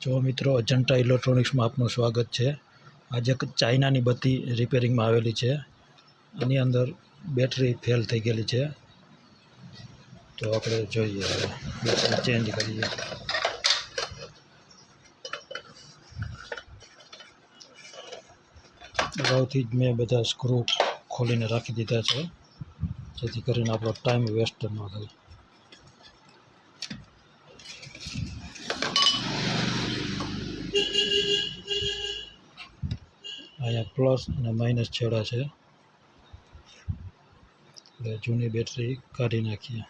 જો મિત્રો અજંટા ઇલેક્ટ્રોનિક્સમાં આપનું સ્વાગત છે। આજે એક ચાઇનાની બત્તી રિપેરિંગમાં આવેલી છે। આની અંદર બેટરી ફેલ થઈ ગયેલી છે, તો આપણે જોઈએ, બેટરી ચેન્જ કરીએ। અગાઉથી જ મેં બધા સ્ક્રૂ ખોલીને રાખી દીધા છે, જેથી કરીને આપણો ટાઈમ વેસ્ટ ન થાય। અહીંયા પ્લસ અને માઇનસ છેડા છે, એટલે જૂની બેટરી કાઢી નાખીએ।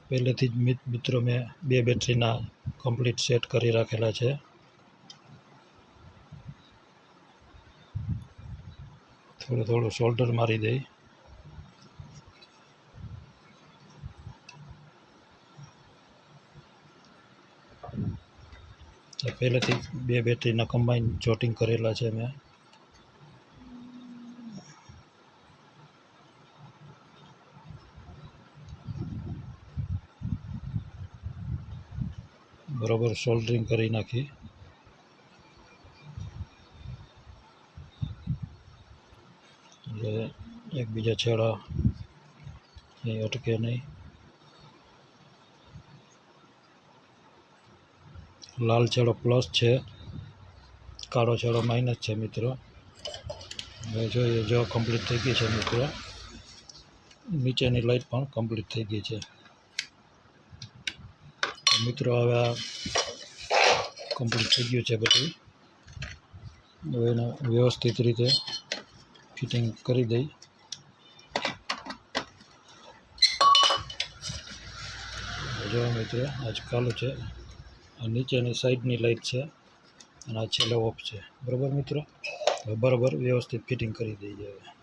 પહેલેથી જ મિત્રો મેં બે બેટરીના કમ્પ્લીટ સેટ કરી રાખેલા છે। થોડું શોલ્ડર મારી દઈ। પહેલેથી બે બેટરીના કમ્બાઈન જોટિંગ કરેલા છે મેં। બરોબર સોલ્ડરિંગ કરી નાખી। એટલે એકબીજા છેડા અહીં અટકે નહીં। લાલ છેડો પ્લસ છે, કાળો છેડો માઇનસ છે મિત્રો। હવે જોઈએ, જો કમ્પ્લીટ થઈ ગઈ છે મિત્રો। નીચેની લાઇટ પણ કમ્પ્લીટ થઈ ગઈ છે મિત્રો। હવે આ કમ્પ્લીટ થઈ ગયું છે બધું। હવે એને વ્યવસ્થિત રીતે ફિટિંગ કરી દઈ। જો મિત્રો આજ ચાલુ છે, આ નીચેની સાઈડની લાઇટ છે અને આ છેલ્લે ઓફ છે, બરાબર મિત્રો। હવે બરાબર વ્યવસ્થિત ફિટિંગ કરી દઈએ। હવે